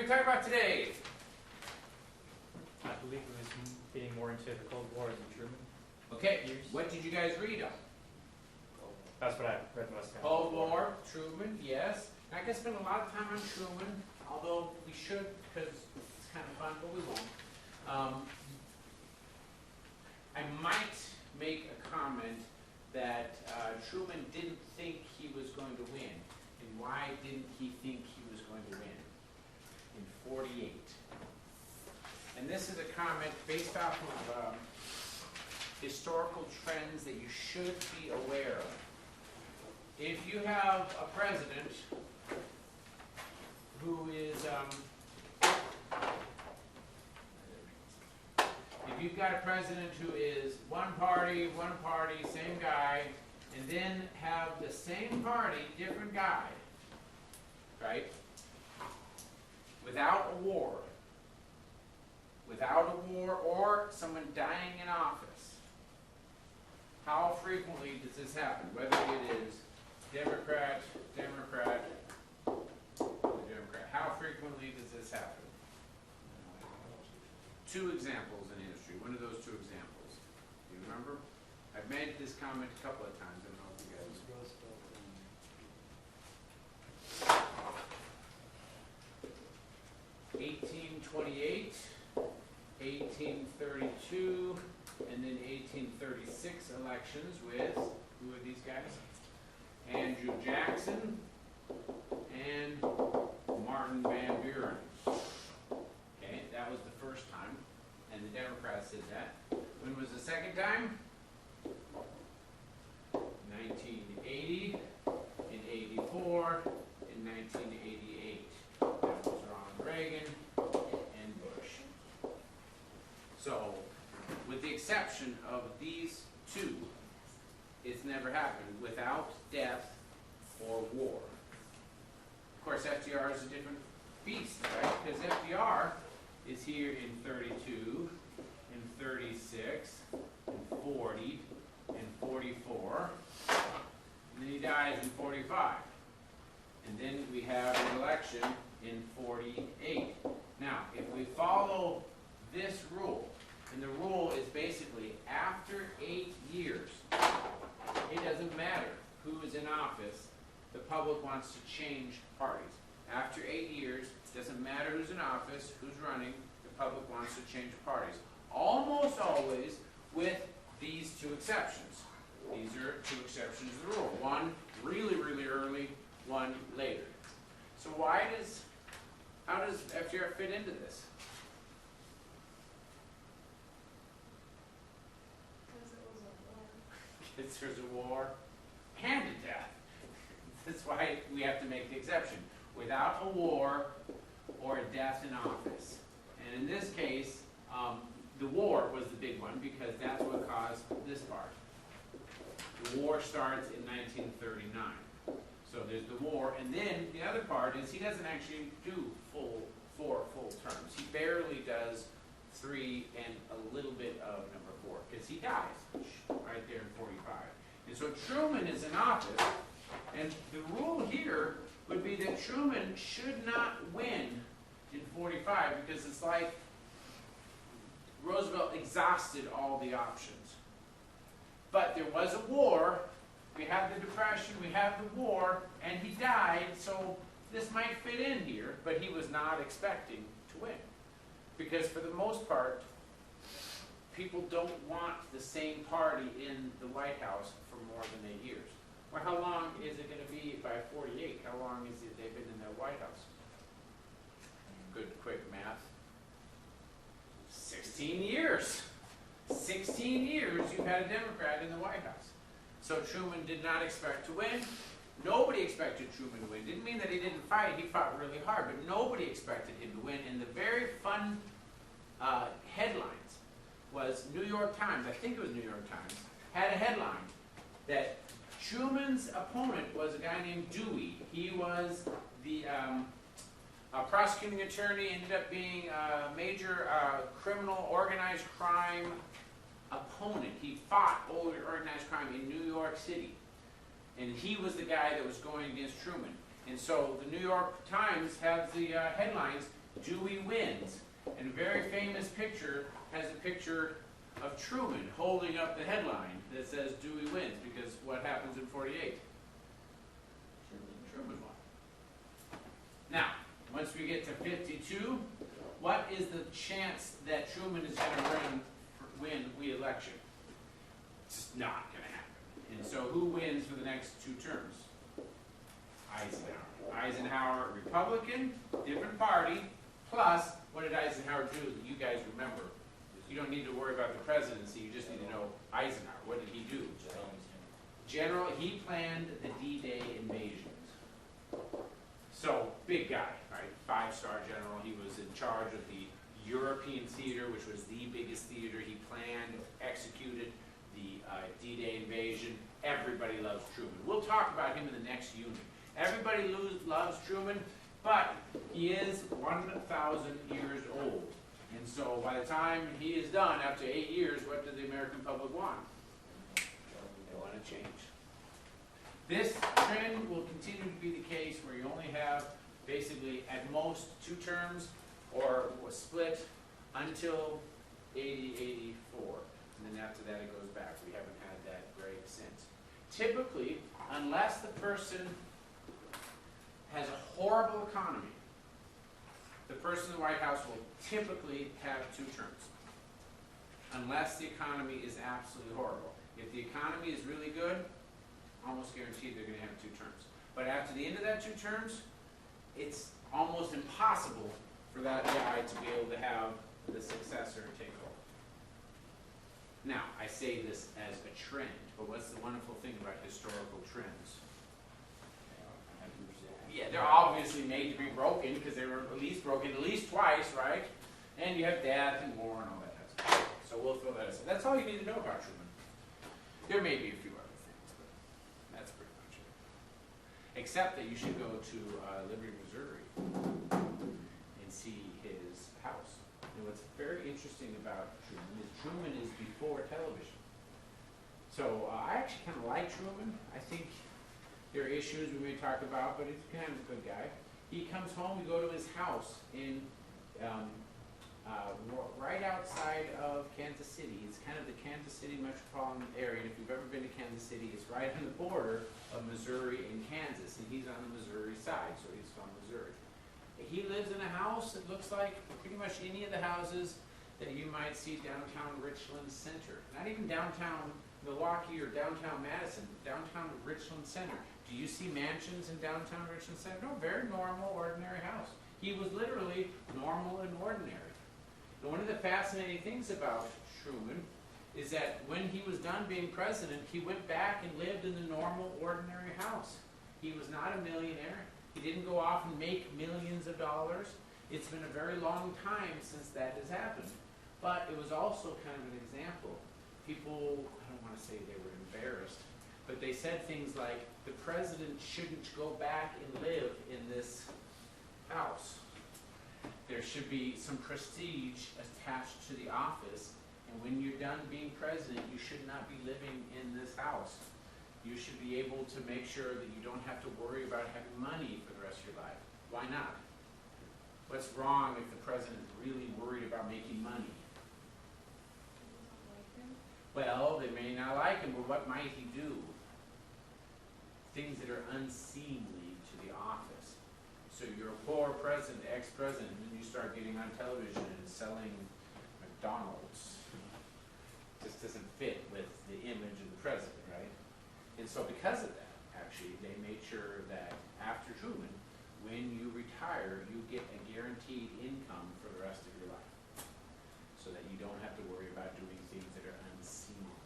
we talk about today? I believe it was getting more into the Cold War than Truman. Okay, Years. what did you guys read on? That's what I read most of the time. Cold War, Truman, yes. Not going to spend a lot of time on Truman, although we should because it's kind of fun, but we won't. I might make a comment that Truman didn't think he was going to win. And why didn't he think he was going to win? In 48. And this is a comment based off of historical trends that you should be aware of. If you have a president who is, if you've got a president who is one party, same guy, and then have the same party, different guy, right? Without a war, or someone dying in office, how frequently does this happen? Whether it is Democrat, how frequently does this happen? Two examples in history. One of those two examples. Do you remember? I've made this comment a couple of times. I don't know if you guys. Roosevelt. 1828, 1832, and then 1836 elections with, who are these guys? Andrew Jackson and Martin Van Buren. Okay, that was the first time, and the Democrats did that. When was the second time? 1980, in 84, in 1988. That was Ronald Reagan and Bush. So, with the exception of these two, it's never happened without death or war. Of course, FDR is a different beast, right? Because FDR is here in 32, in 36, in 40, in 44, and then he dies in 45. And then we have an election in 48. Now, if we follow this rule, and the rule is basically after 8 years, it doesn't matter who is in office, the public wants to change parties. After 8 years, it doesn't matter who's in office, who's running, the public wants to change parties. Almost always with these two exceptions. These are two exceptions to the rule. One really, really early, one later. So how does FDR fit into this? Because there's a war and a death. That's why we have to make the exception. Without a war or a death in office. And in this case, the war was the big one because that's what caused this part. The war starts in 1939. So there's the war, and then the other part is he doesn't actually do four full terms. He barely does 3 and a little bit of number 4 because he dies right there in 45. And so Truman is in office, and the rule here would be that Truman should not win in 45 because it's like Roosevelt exhausted all the options. But there was a war, we have the Depression, we have the war, and he died, so this might fit in here, but he was not expecting to win. Because for the most part, people don't want the same party in the White House for more than 8 years. Or how long is it going to be by 48? How long is it they've been in the White House? Good quick math. 16 years. 16 years you've had a Democrat in the White House. So Truman did not expect to win. Nobody expected Truman to win. Didn't mean that he didn't fight. He fought really hard, but nobody expected him to win. And the very fun headlines was New York Times, I think it was New York Times, had a headline that Truman's opponent was a guy named Dewey. He was the prosecuting attorney, ended up being a major criminal organized crime opponent. He fought organized crime in New York City. And he was the guy that was going against Truman. And so the New York Times has the headlines, Dewey wins. And a very famous picture has a picture of Truman holding up the headline that says Dewey wins, because what happens in 48? Truman won. Now, once we get to 52, what is the chance that Truman is going to win re-election? It's just not going to happen. And so who wins for the next 2 terms? Eisenhower. Eisenhower, Republican, different party, plus, what did Eisenhower do that you guys remember? You don't need to worry about the presidency, you just need to know Eisenhower. What did he do? He planned the D-Day invasions. So, big guy, right? 5-star general. He was in charge of the European theater, which was the biggest theater. He planned, executed the D-Day invasion. Everybody loves Truman. We'll talk about him in the next unit. Everybody loves Truman, but he is 1,000 years old. And so by the time he is done, after 8 years, what does the American public want? They want to change. This trend will continue to be the case where you only have basically at most 2 terms or a split until 80, 84. And then after that it goes back. We haven't had that break since. Typically, unless the person has a horrible economy, the person in the White House will typically have 2 terms. Unless the economy is absolutely horrible. If the economy is really good, almost guaranteed they're going to have 2 terms. But after the end of that 2 terms, it's almost impossible for that guy to be able to have the successor take over. Now, I say this as a trend, but what's the wonderful thing about historical trends? Yeah, they're obviously made to be broken because they were at least broken at least twice, right? And you have death and war and all that kind of stuff. So we'll throw that aside. That's all you need to know about Truman. There may be a few other things, but that's pretty much it. Except that you should go to Liberty, Missouri and see his house. And what's very interesting about Truman is before television. So I actually kind of like Truman. I think there are issues we may talk about, but he's kind of a good guy. He comes home, we go to his house in right outside of Kansas City. It's kind of the Kansas City metropolitan area. And if you've ever been to Kansas City, it's right on the border of Missouri and Kansas. And he's on the Missouri side, so he's from Missouri. He lives in a house that looks like pretty much any of the houses that you might see downtown Richland Center. Not even downtown Milwaukee or downtown Madison, downtown Richland Center. Do you see mansions in downtown Richland Center? No, very normal, ordinary house. He was literally normal and ordinary. And one of the fascinating things about Truman is that when he was done being president, he went back and lived in the normal, ordinary house. He was not a millionaire. He didn't go off and make millions of dollars. It's been a very long time since that has happened. But it was also kind of an example. People, I don't want to say they were embarrassed, but they said things like, the president shouldn't go back and live in this house. There should be some prestige attached to the office, and when you're done being president, you should not be living in this house. You should be able to make sure that you don't have to worry about having money for the rest of your life. Why not? What's wrong if the president is really worried about making money? Well, they may not like him, but what might he do? Things that are unseemly to the office. So you're a poor president, ex-president, and then you start getting on television and selling McDonald's. Just doesn't fit with the image of the president, right? And so because of that, actually, they made sure that after Truman, when you retire, you get a guaranteed income for the rest of your life. So that you don't have to worry about doing things that are unseemly.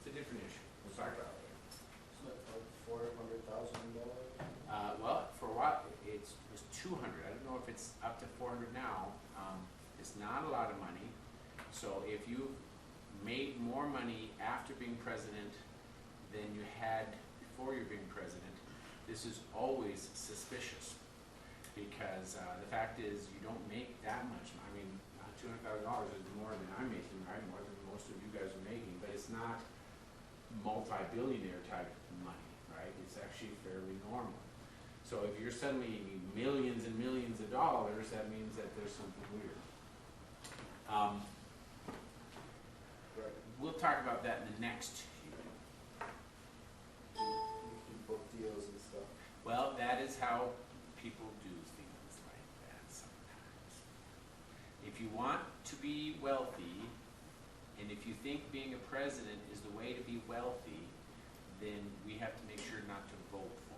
It's a different issue. We'll talk about it later. So that's like $400,000? Well, for a while, it was 200. I don't know if it's up to 400 now. It's not a lot of money. So if you made more money after being president than you had before you're being president, this is always suspicious. Because the fact is, you don't make that much. I mean, $200,000 is more than I'm making, right? More than most of you guys are making, but it's not multi-billionaire type money, right? It's actually fairly normal. So if you're suddenly millions and millions of dollars, that means that there's something weird. Right. We'll talk about that in the next hearing. You can book deals and stuff. Well, that is how people do things like that sometimes. If you want to be wealthy, and if you think being a president is the way to be wealthy, then we have to make sure not to vote for